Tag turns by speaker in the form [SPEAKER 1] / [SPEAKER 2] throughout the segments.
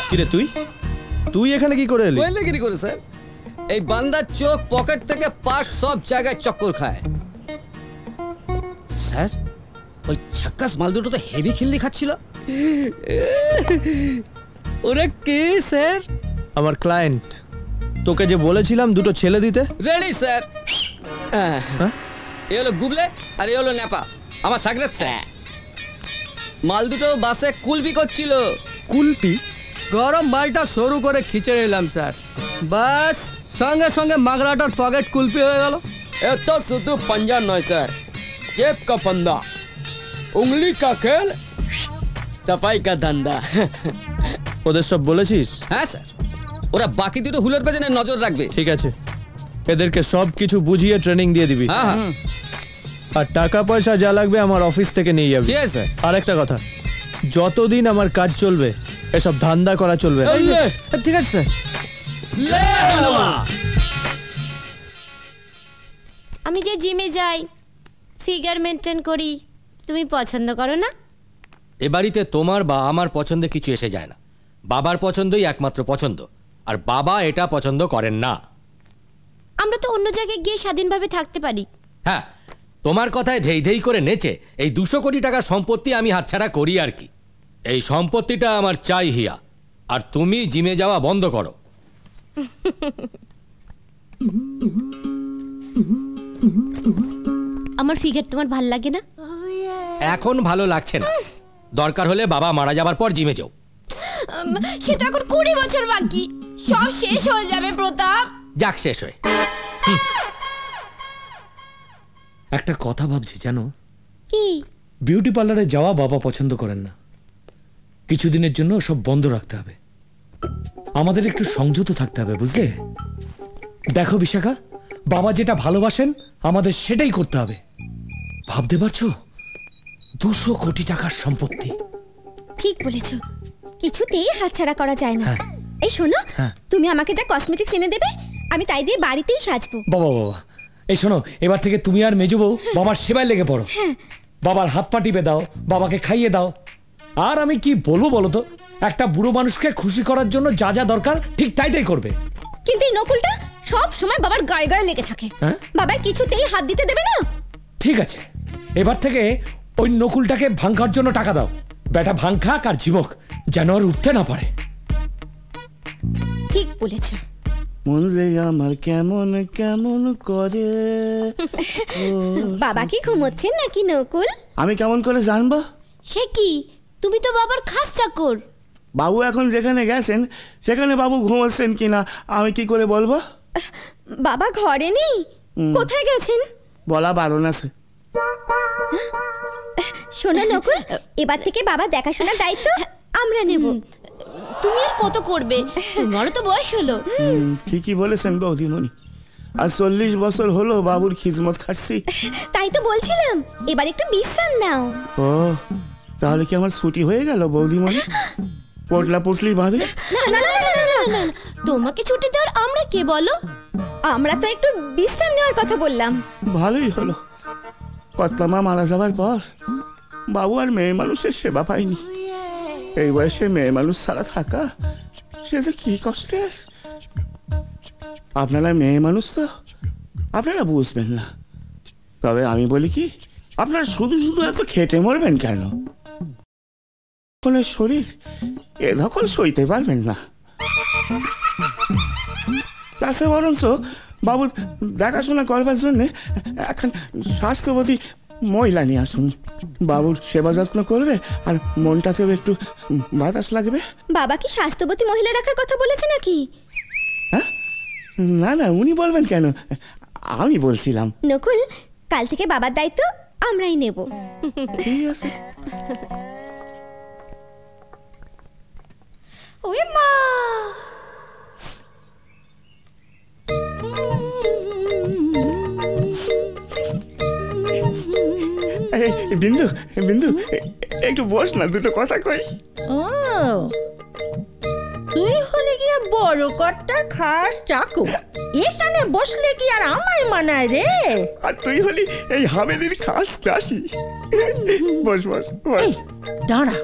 [SPEAKER 1] কিরে তুই তুই এখানে কি করে এলি?
[SPEAKER 2] কি করে স্যার, এই বান্দার চোখ পকেট থেকে পার্ট সব জায়গায় চক্কর খায়। স্যার ওই ছাক্কাস মাল দুটো তো হেভি খিল্লি খাচ্ছিল। ওরা কে স্যার?
[SPEAKER 1] আমার ক্লায়েন্ট। তোকে যে বলেছিলাম দুটো ছেলে দিতে।
[SPEAKER 2] Ready sir. এ হলো গুবলে আর এ হলো ন্যাপা, আমার সাগরেত স্যার। মাল দুটো বাসে কুলপি করছিল।
[SPEAKER 1] কুলপি?
[SPEAKER 3] গরম মালটা সরু করে খিচে নিলাম স্যার, বাস সঙ্গে সঙ্গে মাগলাটার পকেট কুলপি হয়ে গেল।
[SPEAKER 2] এত শুধু पंजा নয় স্যার, जेब का फंदा, उंगली का खेल, सफाई का धंधा।
[SPEAKER 1] ওদের সব বলেছিস?
[SPEAKER 2] হ্যাঁ স্যার, ওরা বাকি দুটো হুলোর পেছনে নজর রাখবে।
[SPEAKER 1] ঠিক আছে, এদেরকে সব কিছু বুঝিয়ে ট্রেনিং দিয়ে দিবি।
[SPEAKER 2] হ্যাঁ,
[SPEAKER 1] আর টাকা পয়সা যা লাগবে আমার অফিস থেকে নিয়ে যাবি।
[SPEAKER 2] ঠিক আছে স্যার।
[SPEAKER 1] আর একটা কথা, যতদিন আমার কাজ চলবে এসব ধান্দা করা চলবে না।
[SPEAKER 2] ঠিক আছে স্যার।
[SPEAKER 4] আমি যে জিমে যাই, ফিগার মেনটেন করি, তুমি পছন্দ করো না?
[SPEAKER 5] এ বাড়িতে তোমার বা আমার পছন্দে কিছু এসে যায় না। বাবার পছন্দই একমাত্র পছন্দ, আর বাবা এটা পছন্দ করেন না।
[SPEAKER 4] আমরা তো অন্য জায়গায় গিয়ে স্বাধীনভাবে থাকতে পারি।
[SPEAKER 5] হ্যাঁ, তোমার কথায় ধেই ধেই করে নেচে এই 200 কোটি টাকার সম্পত্তি আমি হাতছাড়া করি আর কি। এই সম্পত্তিটা আমার চাই হিয়া, আর তুমি জিমে যাওয়া বন্ধ করো।
[SPEAKER 4] আমার ফিগার তোমার ভাল লাগে না?
[SPEAKER 5] এখন ভালো লাগছে না, দরকার হলে বাবা মারা যাবার পর জিমে যাও।
[SPEAKER 4] সেটা এখন 20 বছর বাকি, সব শেষ হয়ে যাবে প্রতাপ।
[SPEAKER 5] যাক শেষ হয়ে।
[SPEAKER 6] একটা কথা ভাবছি জানো,
[SPEAKER 4] কি?
[SPEAKER 6] বিউটি পার্লারে যাওয়া বাবা পছন্দ করেন না। কিছুদিনের জন্য সব বন্ধ রাখতে হবে, আমাদের একটু সংযত থাকতে হবে, বুঝলে? দেখো বিশাখা, বাবা যেটা ভালোবাসেন আমাদের সেটাই করতে হবে। ভাবতে পারছো, 200 কোটি টাকার সম্পত্তি।
[SPEAKER 7] ঠিক বলেছো, কিছুতেই হাতছাড়া করা যায় না। এই শোনো, তুমি আমাকে যা কসমেটিক্স এনে দেবে আমি তাই দিয়ে বাড়িতেই সাজবো।
[SPEAKER 6] বাবা বাবা, এই শোনো, এবার থেকে তুমি আর মেজো বউ বাবার সেবায় লেগে পড়ো। বাবার হাত পা টিপে দাও, বাবাকে খাইয়ে দাও। আর আমি কি বলবো বলো তো, একটা বুড়ো মানুষকে খুশি করার জন্য যা যা দরকার ঠিক তাই তাই করবে।
[SPEAKER 7] কিন্তু এই নকুলটা সব সময় বাবার গায়ে গায়ে লেগে থাকে, বাবার কিছুতেই হাত দিতে দেবে না।
[SPEAKER 6] ঠিক আছে, এবার থেকে ওই নকুলটাকে ভাঙ খাওয়ার জন্য টাকা দাও। বেটা ভাঙ খাক আর ঝিমুক, যেন আর উঠতে না পারে।
[SPEAKER 7] ঠিক বলেছো।
[SPEAKER 8] মন রে আমার কেমন কেমন করে।
[SPEAKER 7] বাবা কি ঘুমোচ্ছেন নাকি নকুল?
[SPEAKER 8] আমি কেমন করে জানবো?
[SPEAKER 4] সে কি, তুমি তো বাবার খাস চাকর।
[SPEAKER 8] বাবু এখন যেখানে গেছেন সেখানে বাবু ঘুমোচ্ছেন কিনা আমি কি করে বলবো?
[SPEAKER 7] বাবা ঘরে নেই, কোথায় গেছেন?
[SPEAKER 8] বলা বারণ আছে।
[SPEAKER 7] শোনো নকুল, এবার থেকে বাবা দেখাশোনার দায়িত্ব আমরা নেব।
[SPEAKER 4] তুমি আর কত করবে, তোমারও তো বয়স হলো।
[SPEAKER 8] ঠিকই বলেছেন বৌদিমণি, আর 40 বছর হলো বাবুর খিদমত খাটছি।
[SPEAKER 7] তাই তো বলছিলাম, এবার একটু বিশ্রাম নাও।
[SPEAKER 8] ও, তাহলে কি আমার ছুটি হয়ে গেল বৌদিমণি? পটলা পটলি বাঁধে?
[SPEAKER 4] না না না না না না, তোমাকে ছুটি দেওয়ার আমরা কে বলো?
[SPEAKER 7] আমরা তো একটু বিশ্রাম নেওয়ার কথা বললাম।
[SPEAKER 8] ভালোই হলো, কর্তামা মারা যাবার পর বাবু আর মেয়ে মানুষের সেবা পায়নি। এই বয়সে মেয়ে মানুষ ছাড়া থাকা সে যে কি কষ্টের। আপনারা মেয়ে মানুষ তো আপনারা বুঝবেন না, তবে আমি বলি কি, আপনারা শুধু শুধু এত খেটে মরবেন কেন? শরীর এ ধকল সইতে পারবেন না। তাছে বরঞ্চ বাবুর দেখাশোনা করবার জন্য এখন স্বাস্থ্যবতী মহিলা নিয়ে আসুন। বাবুর সেবা যত্ন করবে আর মনটাতেও একটু বাতাস লাগবে।
[SPEAKER 7] বাবা কি স্বাস্থ্যবতী মহিলা রাখার কথা বলেছে নাকি?
[SPEAKER 8] হ্যাঁ, না না, উনি বলবেন কেন, আমি বলছিলাম।
[SPEAKER 7] নকুল, কাল থেকে বাবার দায়িত্ব আমরাই নেব।
[SPEAKER 8] ঠিক আছে।
[SPEAKER 7] ওই মা,
[SPEAKER 8] বিন্দু বিন্দু একটু বস না, দুটো কথা কই।
[SPEAKER 9] তুই হলে গিয়ে বড় কর্তার খাস চাকর, এখানে বসলে কি আর আমায় মানায় রে?
[SPEAKER 8] আর তুই হলি এই হাভেলির খাস দাসী। বস বস বস।
[SPEAKER 9] দাঁড়া,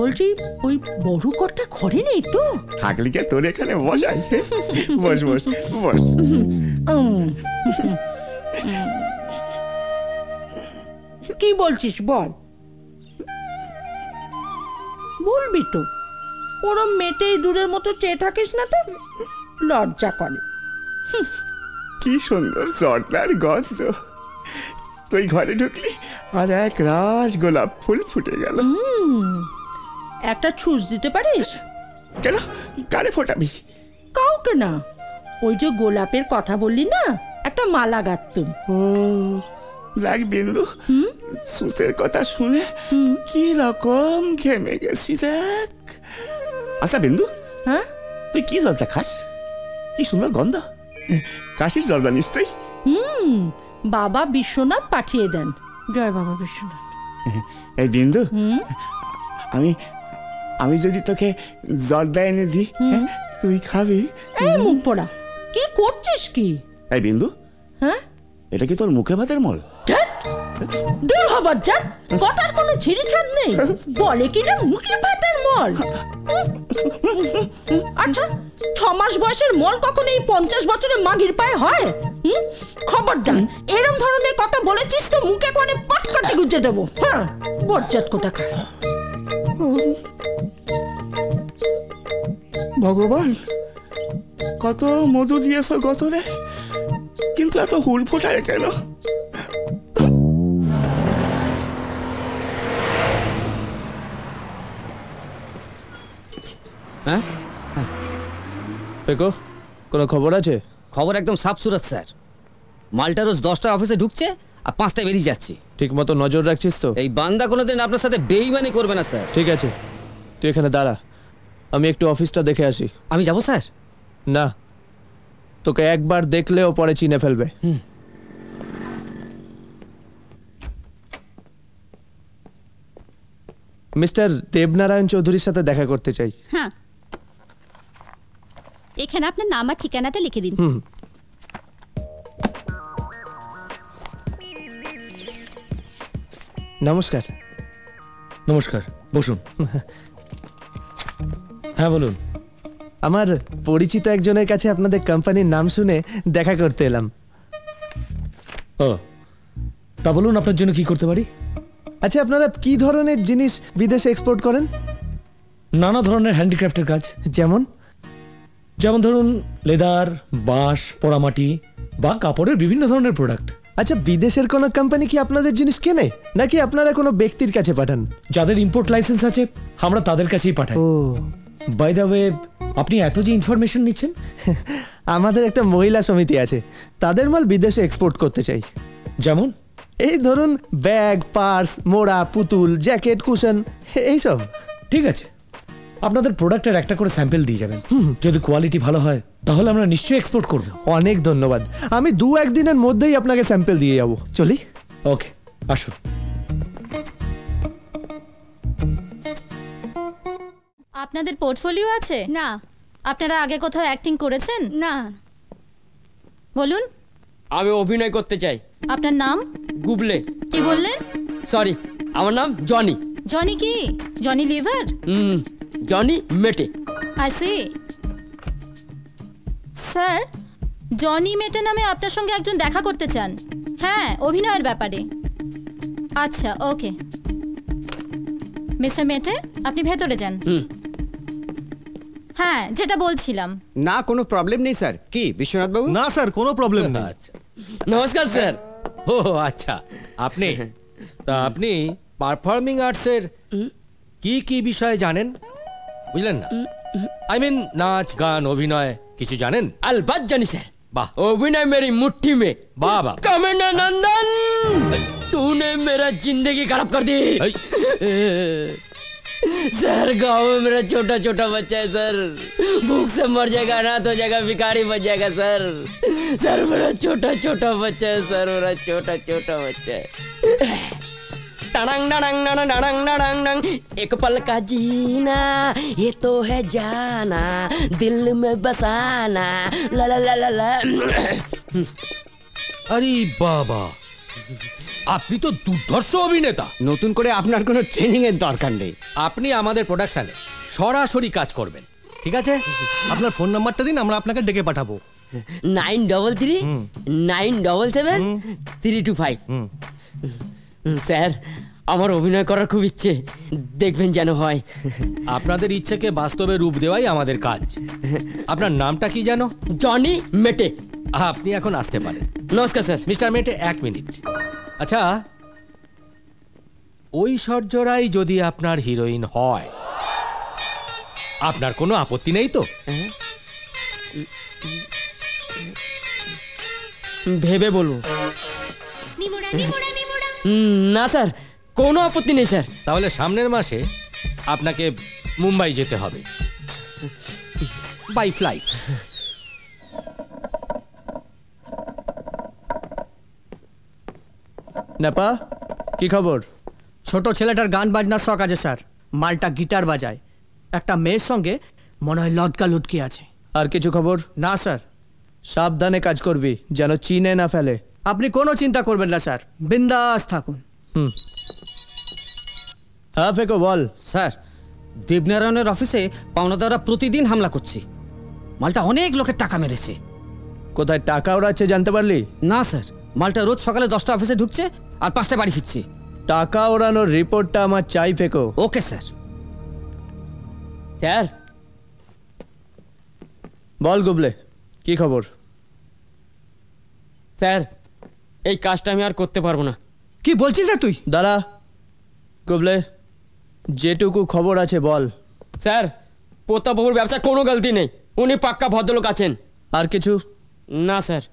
[SPEAKER 9] বলছি ওই বড় কর্তা ঘরে নেই তো?
[SPEAKER 8] থাকলে কি তোর এখানে বসাই? বস বস বস।
[SPEAKER 9] কি বলছিস বল। বলবি তো, ওরম মেটেই দূরের মতো চেয়ে থাকিস না তো, লজ্জা করে।
[SPEAKER 8] কি সুন্দর জর্দার গন্ধ। তুই ঘরে ঢুকলি আর এক রাস গোলাপ ফুল ফুটে গেল।
[SPEAKER 9] একটা ছুঁচ দিতে পারিস?
[SPEAKER 8] কেন, কারে ফোটাবি?
[SPEAKER 9] কাউকে না, ওই যে গোলাপের কথা বললি না, একটা মালা গাঁথতুম।
[SPEAKER 8] ও লাগ বিন্দু, সুসের কথা শুনে কি রকম ঘেমে গেছি দেখ। আচ্ছা বিন্দু,
[SPEAKER 9] হ্যাঁ
[SPEAKER 8] তুই কি জর্দা খাস? কি সুন্দর গন্ধ। কাশির জর্দা নিশ্চয়ই।
[SPEAKER 9] বাবা বিশ্বনাথ পাঠিয়ে দেন। জয় বাবা বিশ্বনাথ।
[SPEAKER 8] এই বিন্দু, আমি আমি যদি তোকে জর্দা এনে দিই, তুই খাবি?
[SPEAKER 9] এই মুখ পোড়া, কি করছিস কি?
[SPEAKER 8] এই বিন্দু,
[SPEAKER 9] হ্যাঁ
[SPEAKER 8] এটা কি তোর মুখে ভাতের মল?
[SPEAKER 9] দূর হবার যা, কথার কোনো ছিঁড়ি ছাদ নেই। বলে কিনা মুখে ভাতের মল। আচ্ছা 6 মাস বয়সের মল কখন এই 50 বছরের মাগির পায়ে হয়? খবরদার এরম ধরনের কথা বলেছিস তো মুখে করে পটকাটি গুজে দেবো। হ্যাঁ বজ্জাত কোথাকার।
[SPEAKER 8] ভগবান, কত মধু দিয়েছ গতরে, কিন্তু এত হুল ফোটায় কেন?
[SPEAKER 2] হ্যাঁ
[SPEAKER 1] পেকো, কোনো খবর আছে?
[SPEAKER 2] খবর একদম সাফ সুরত স্যার। মালটা রোজ 10টায় অফিসে ঢুকছে আর 5টায় বেরিয়ে যাচ্ছে।
[SPEAKER 1] ঠিক মতো নজর রাখছিস তো?
[SPEAKER 2] এই বান্দা কোনোদিন আপনার সাথে বেইমানি করবে না স্যার।
[SPEAKER 1] ঠিক আছে, তুই এখানে দাঁড়া, আমি একটু অফিসটা দেখে আসি।
[SPEAKER 2] আমি যাব স্যার?
[SPEAKER 1] না, তোকে একবার দেখলেও পরে চিনে ফেলবে। মিস্টার দেবনারায়ণ চৌধুরীর সাথে দেখা করতে চাই।
[SPEAKER 10] হ্যাঁ, এখানে আপনার নাম আর ঠিকানাটা লিখে দিন।
[SPEAKER 1] নমস্কার।
[SPEAKER 6] নমস্কার, বসুন। হ্যাঁ বলুন।
[SPEAKER 1] আমার পরিচিত একজনের কাছে আপনাদের কোম্পানির নাম শুনে দেখা করতে এলাম।
[SPEAKER 6] ও, তা বলুন আপনার জন্য কি করতে পারি?
[SPEAKER 1] আচ্ছা, আপনারা কি ধরনের জিনিস বিদেশে এক্সপোর্ট করেন?
[SPEAKER 6] নানা ধরনের হ্যান্ডিক্রাফটের কাজ।
[SPEAKER 1] যেমন?
[SPEAKER 6] যেমন ধরুন লেদার, বাঁশ, পোড়ামাটি বা কাপড়ের বিভিন্ন ধরনের প্রোডাক্ট।
[SPEAKER 1] আচ্ছা, বিদেশের কোনো কোম্পানি কি আপনাদের জিনিস কেনে, নাকি আপনারা কোনো ব্যক্তির কাছে পাঠান?
[SPEAKER 6] যাদের ইম্পোর্ট লাইসেন্স আছে আমরা তাদের কাছেই পাঠাই।
[SPEAKER 1] ও,
[SPEAKER 6] বাই দ্য ওয়ে, আপনি এত যে ইনফরমেশন নিচ্ছেন।
[SPEAKER 1] আমাদের একটা মহিলা সমিতি আছে, তাদের মাল বিদেশে এক্সপোর্ট করতে চাই।
[SPEAKER 6] যেমন?
[SPEAKER 1] এই ধরুন ব্যাগ, পার্স, মোড়া, পুতুল, জ্যাকেট, কুশন, এইসব।
[SPEAKER 6] ঠিক আছে, আপনাদের প্রোডাক্টের একটা করে স্যাম্পল দিয়ে যাবেন। যদি কোয়ালিটি ভালো হয় তাহলে আমরা নিশ্চয়ই এক্সপোর্ট করব।
[SPEAKER 1] অনেক ধন্যবাদ, আমি 2-1 দিনের মধ্যেই আপনাকে স্যাম্পল দিয়ে যাব। চলি?
[SPEAKER 6] ওকে, আসুন।
[SPEAKER 10] আপনাদের পোর্টফোলিও আছে?
[SPEAKER 4] না।
[SPEAKER 10] আপনারা আগে কোথাও অ্যাক্টিং করেছেন?
[SPEAKER 4] না।
[SPEAKER 10] বলুন।
[SPEAKER 2] আমি অভিনয় করতে চাই।
[SPEAKER 10] আপনার নাম?
[SPEAKER 2] গুবলে।
[SPEAKER 10] কি বললেন?
[SPEAKER 2] সরি, আমার নাম জনি।
[SPEAKER 10] জনি কি? Johnny liver?
[SPEAKER 2] জনি মেটে।
[SPEAKER 10] I see. স্যার, জনি মেটে নামে আপনার সঙ্গে একজন দেখা করতে চান। হ্যাঁ, অভিনয়ের ব্যাপারে। আচ্ছা, ওকে। মিস্টার মেটে, আপনি ভেতরে যান। হ্যাঁ, যেটা বলছিলাম।
[SPEAKER 11] না, কোনো প্রবলেম নেই স্যার। কি বিশ্বনাথ বাবু?
[SPEAKER 1] না স্যার, কোনো প্রবলেম নেই।
[SPEAKER 5] আচ্ছা,
[SPEAKER 2] নমস্কার স্যার।
[SPEAKER 5] ও আচ্ছা, আপনি আপনি পারফর্মিং আর্টসের কি কি বিষয়ে জানেন, বুঝলেন না? আই মিন নাচ, গান, অভিনয় কিছু জানেন?
[SPEAKER 2] अलबत जानी सर।
[SPEAKER 5] वाह,
[SPEAKER 2] अभिनय मेरी मुट्ठी में।
[SPEAKER 5] वाह वाह।
[SPEAKER 2] कमेंडर नंदन, तूने मेरा जिंदगी खराब कर दी। सर, गाँव में मेरा छोटा छोटा बच्चा है सर, भूख से मर जाएगा, अनाथ हो जाएगा, भिखारी बन जाएगा सर। सर, मेरा छोटा छोटा बच्चा है सर, मेरा छोटा छोटा बच्चा है। डडंग डडंग डडंग डडंग डडंग डंग, एक पल का जीना ये तो है जाना, दिल में बसाना, ला ला ला ला ला।
[SPEAKER 5] अरे बाबा, আপনি তো দুর্ধর্ষ অভিনেতা।
[SPEAKER 11] নতুন করে আপনার কোনো ট্রেনিং এর দরকার নেই।
[SPEAKER 5] আপনি আমাদের প্রোডাকশনে সরাসরি কাজ করবেন, ঠিক আছে?
[SPEAKER 1] আপনার ফোন নাম্বারটা দিন, আমরা আপনাকে ডেকে পাঠাবো।
[SPEAKER 2] 9339773225। স্যার, আমার অভিনয় করার খুব ইচ্ছে, দেখবেন যেন হয়।
[SPEAKER 5] আপনাদের ইচ্ছেকে বাস্তবে রূপ দেওয়াই আমাদের কাজ। আপনার নামটা কি যেন?
[SPEAKER 2] জনি মেটে।
[SPEAKER 5] আপনি এখন আসতে পারেন।
[SPEAKER 2] নমস্কার স্যার।
[SPEAKER 5] মিস্টার মেটে, 1 মিনিট। আচ্ছা, ঐশ্বর্য রায় যদি আপনার হিরোইন হয়, আপনার কোনো আপত্তি নেই তো?
[SPEAKER 2] ভেবে বলবো। না স্যার, কোনো আপত্তি নেই স্যার।
[SPEAKER 5] তাহলে সামনের মাসে আপনাকে মুম্বাই যেতে হবে বাই ফ্লাইট।
[SPEAKER 1] নেপা, কি খবর?
[SPEAKER 3] ছোট ছেলেটার গান বাজনার শখ আছে স্যার, মালটা গিটার বাজায়, একটা মেয়ের সঙ্গে মনে হয় লটকা লুটকি আছে।
[SPEAKER 1] আর কিছু খবর?
[SPEAKER 3] না স্যার।
[SPEAKER 1] সাবধানে কাজ করবি, যেন চিনে না ফেলে।
[SPEAKER 3] আপনি কোনো চিন্তা করবেন না স্যার, বিন্দাস থাকুন।
[SPEAKER 1] হ্যাঁ ফেকো, বল।
[SPEAKER 12] স্যার, দেবনারায়ণের অফিসে পাওনাদাররা প্রতিদিন হামলা করছে। মালটা অনেক লোকের টাকা মেরেছে।
[SPEAKER 1] কোথায় টাকা ওড়াচ্ছে জানতে পারলি?
[SPEAKER 12] না স্যার, মালটা রোজ সকালে 10টা অফিসে ঢুকছে আর 5টায় বাড়ি ফিরছে।
[SPEAKER 1] টাকা ওড়ানোর রিপোর্টটা আমার চাই ফেকো।
[SPEAKER 12] Okay sir.
[SPEAKER 2] স্যার,
[SPEAKER 1] বল গুবলে, কি খবর?
[SPEAKER 2] স্যার, এই কাজটা আমি আর করতে পারবো না।
[SPEAKER 3] কি বলছিস রে তুই?
[SPEAKER 1] দাঁড়া গুবলে, যেটুকু খবর আছে বল।
[SPEAKER 2] স্যার, প্রতাপবাবুর ব্যবসা কোনো গলতি নেই, উনি পাক্কা ভদ্রলোক আছেন।
[SPEAKER 1] আর কিছু?
[SPEAKER 2] না স্যার,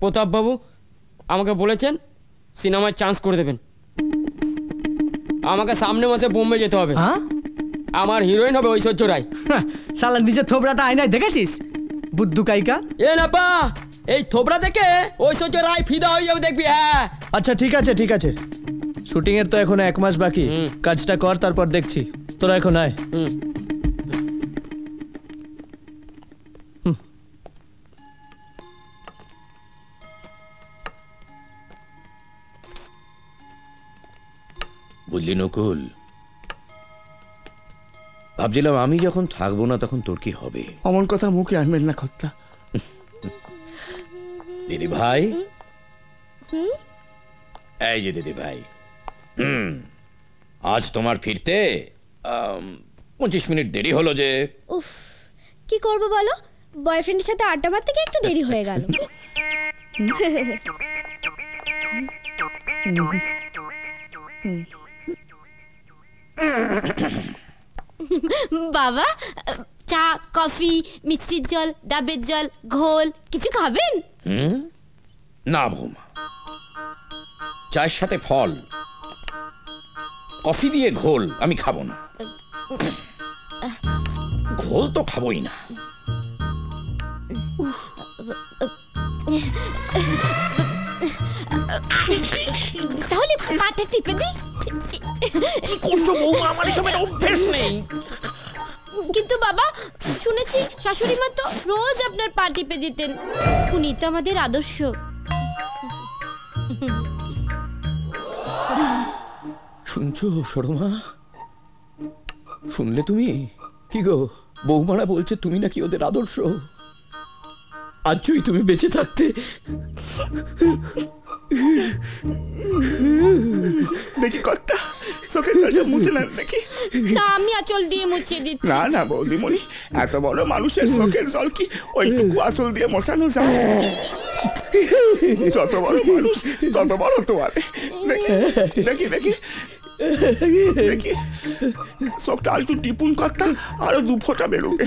[SPEAKER 2] প্রতাপবাবু আমাকে বলেছেন সিনেমায় চান্স করে দেবেন। আমাকে সামনে মাসে বোম্বে যেতে হবে।
[SPEAKER 3] হ্যাঁ,
[SPEAKER 2] আমার হিরোইন হবে ঐশ্বর্য রায়।
[SPEAKER 3] শালা নিজের থোবরাটা আয়নায় দেখেছিস? বুদ্ধু কাইকা।
[SPEAKER 2] এ না পা, এই থোবরা দেখে ঐশ্বর্য রায় ফিদা হয়ে যাবে, দেখবি। হ্যাঁ
[SPEAKER 1] আচ্ছা, ঠিক আছে ঠিক আছে, শুটিং এর তো এখন 1 মাস বাকি। কাজটা কর, তারপর দেখছি। তোরা এখন আয়।
[SPEAKER 13] বুঝলি নকুল, ভাবছিলাম আমি যখন থাকবো না তখন তোর কি হবে।
[SPEAKER 8] অমন কথা মুখে আনবেন না কর্তা।
[SPEAKER 13] দিদি ভাই, এই যে দিদি ভাই, আজ তোমার ফিরতে 25 মিনিট দেরি হলো যে।
[SPEAKER 7] উফ, কি করব বলো, বয়ফ্রেন্ডের সাথে আড্ডা মারতে গিয়ে একটু দেরি হয়ে গেল।
[SPEAKER 4] বাবা, চা, কফি, মিষ্টির জল, ডাবের জল, ঘোল কিছু খাবেন?
[SPEAKER 13] না বৌমা, চায়ের সাথে ফল, কফি দিয়ে ঘোল আমি খাবো না। ঘোল তো খাবোই না।
[SPEAKER 4] তাহলে পাটা টিপে দিই।
[SPEAKER 13] কি করছো বৌমা, আমার এসবের অভ্যেস নেই।
[SPEAKER 4] কিন্তু বাবা, শুনেছি শাশুড়ি মা তো রোজ আপনার পা টিপে দিতেন, উনি তো আমাদের আদর্শ।
[SPEAKER 13] শুনছো সরমা, শুনলে তুমি? কি গো, বৌমারা বলছে তুমি নাকি ওদের আদর্শ। আজই তুমি বেঁচে থাকতে।
[SPEAKER 8] দেখি কর্তা, চোখের জলটা মুছে নেন দেখি।
[SPEAKER 4] তা আমি আঁচল দিয়ে মুছিয়ে দিচ্ছি।
[SPEAKER 8] না না বৌদিমণি, এত বড় মানুষের চোখের জল কি ওইটুকু আঁচল দিয়ে মোছানো যায়? যত বড় মানুষ তত বড় তোয়ালে। দেখি দেখি দেখি দেখি, চোখটা আর একটু টিপুন কর্তা, আরো 2 ফোঁটা বেরোবে।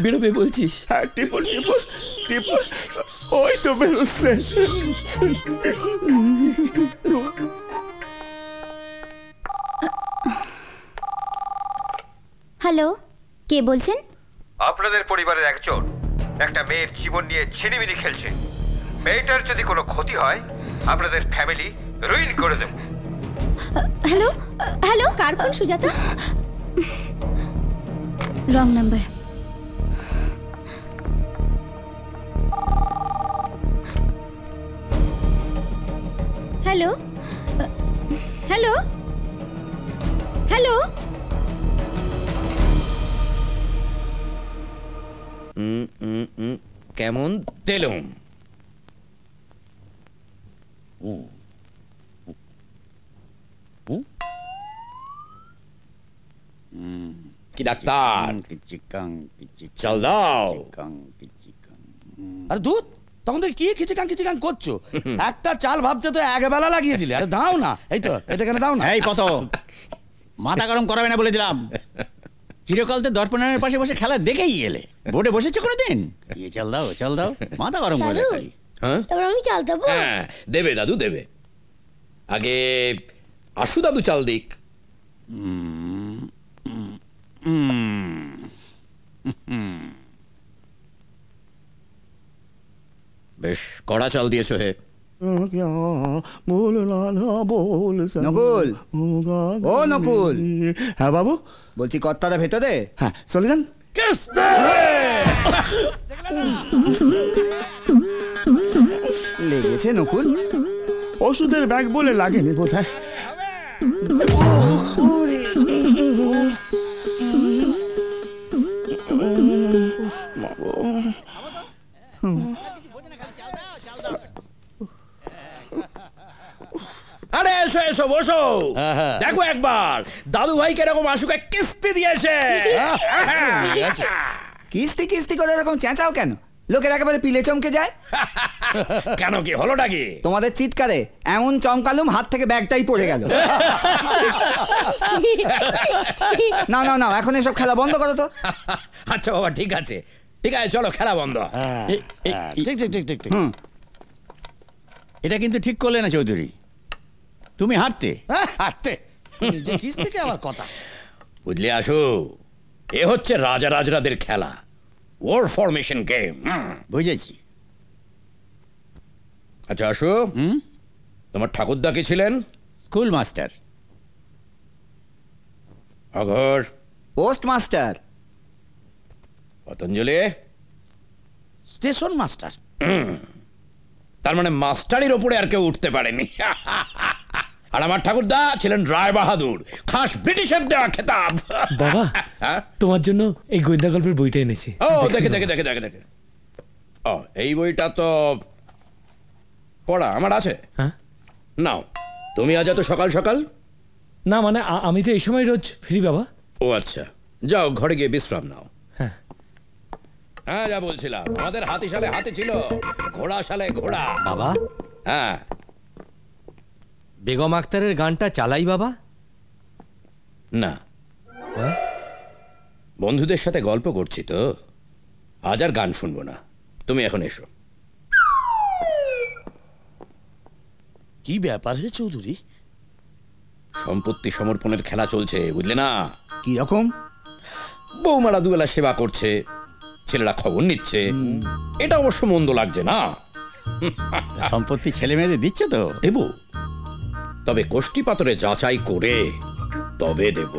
[SPEAKER 13] বেরোবে বলছিস?
[SPEAKER 8] হ্যাঁ, টিপুন টিপুন টিপুন, ওই তো বেরোচ্ছে।
[SPEAKER 7] হ্যালো, কে বলছেন?
[SPEAKER 14] আপনাদের পরিবারের একজন একটা মেয়ের জীবন নিয়ে ছিনিমিনি খেলছে। মেয়েটার যদি কোনো ক্ষতি হয়, আপনাদের ফ্যামিলি রুইন করে দেব।
[SPEAKER 7] হ্যালো হ্যালো, কার ফোন সুজাতা? Wrong number.
[SPEAKER 5] কেমন তেলুম? কি ডাক্তার, চল দাও।
[SPEAKER 8] আরে দুধ, তখন থেকে কি খিচিকাং করছো? একটা চাল ভাবতে তো এক বেলা লাগিয়ে দিলে। আরে দাও না, এই তো এটা কেন দাও না।
[SPEAKER 15] এই কত মাথা গরম করাবে না বলে দিলাম। চিরকাল তো দর্পণের পাশে বসে খেলা দেখেই গেলে, বোর্ডে বসেছো কোনো দিন? চল দাও, মাথা গরম করে
[SPEAKER 4] দাদু,
[SPEAKER 15] খালি।
[SPEAKER 5] হ্যাঁ
[SPEAKER 4] এবার আমি চাল দেবো?
[SPEAKER 5] হ্যাঁ দেবে দাদু দেবে। আগে আশু দাদু চাল দিক। বেশ কড়া চাল দিয়েছো হে।
[SPEAKER 11] নকুল, ও নকুল।
[SPEAKER 8] হ্যাঁ বাবু,
[SPEAKER 11] বলছি কর্তাটা ভেতরে।
[SPEAKER 8] হ্যাঁ চলে যান।
[SPEAKER 11] লেগেছে নকুল?
[SPEAKER 8] ওষুধের ব্যাগ বলে লাগেনি বোধহয়।
[SPEAKER 5] আরে এসো এসো বসো, দেখো একবার দাদু ভাই কিরকম আশুকে কিস্তি দিয়েছে।
[SPEAKER 11] কিস্তি কিস্তি করে এরকম চেঁচাও কেন? লোকের একেবারে পিলে চমকে যায়।
[SPEAKER 5] কেন, কি হলোটা কি?
[SPEAKER 11] তোমাদের চিৎকারে এমন চমকালুম হাত থেকে ব্যাগটাই পড়ে গেল। না না না, এখন এসব খেলা বন্ধ করো তো।
[SPEAKER 5] আচ্ছা বাবা, ঠিক আছে চলো খেলা বন্ধ।
[SPEAKER 15] ঠিক। এটা কিন্তু ঠিক করলে না চৌধুরী, তুমি হারতে।
[SPEAKER 8] কিস্তি কে আমার কথা।
[SPEAKER 5] বুঝলি আশু, এ হচ্ছে রাজা রাজরাদের খেলা, ওয়ার ফরমেশন গেম।
[SPEAKER 15] বুঝেছি।
[SPEAKER 5] আচ্ছা আশু, তোমার ঠাকুরদা কি ছিলেন?
[SPEAKER 15] School master.
[SPEAKER 5] অঘর?
[SPEAKER 11] Post master.
[SPEAKER 5] Patanjali?
[SPEAKER 8] Station master.
[SPEAKER 5] তার মানে মাস্টারির ওপরে আর কেউ উঠতে পারেনি। আর আমার ঠাকুরদা ছিলেন রায় বাহাদুর, খাস ব্রিটিশের দেওয়া খেতাব।
[SPEAKER 6] বাবা, তোমার জন্য এই গোয়েন্দা গল্পের বইটা এনেছি।
[SPEAKER 5] ও দেখে। ও এই বইটা তো পড়া আমার আছে।
[SPEAKER 6] হ্যাঁ
[SPEAKER 5] নাও, তুমি আজ এত সকাল সকাল?
[SPEAKER 6] না মানে আমি তো এই সময় রোজ ফ্রি বাবা।
[SPEAKER 5] ও আচ্ছা, যাও ঘরে গিয়ে বিশ্রাম নাও। হ্যাঁ যা বলছিলাম, আমাদের হাতিশালে হাতি ছিল, ঘোড়াশালে ঘোড়া।
[SPEAKER 15] বাবা,
[SPEAKER 5] হ্যাঁ
[SPEAKER 16] বেগম আক্তারের গানটা চালাই বাবা?
[SPEAKER 5] না, বন্ধুদের সাথে গল্প করছি তো, আজ আর গান শুনবো না। তুমি এখন এসো।
[SPEAKER 8] কি ব্যাপার হে চৌধুরী?
[SPEAKER 5] সম্পত্তি সমর্পণের খেলা চলছে, বুঝলে না?
[SPEAKER 11] কি রকম?
[SPEAKER 5] বৌমারা দুবেলা সেবা করছে, ছেলেরা খবর নিচ্ছে, এটা অবশ্য মন্দ লাগছে না।
[SPEAKER 15] সম্পত্তি ছেলে মেয়েদের দিচ্ছ তো?
[SPEAKER 5] দেব, তবে কোষ্ঠী পাথরে যাচাই করে তবে দেব।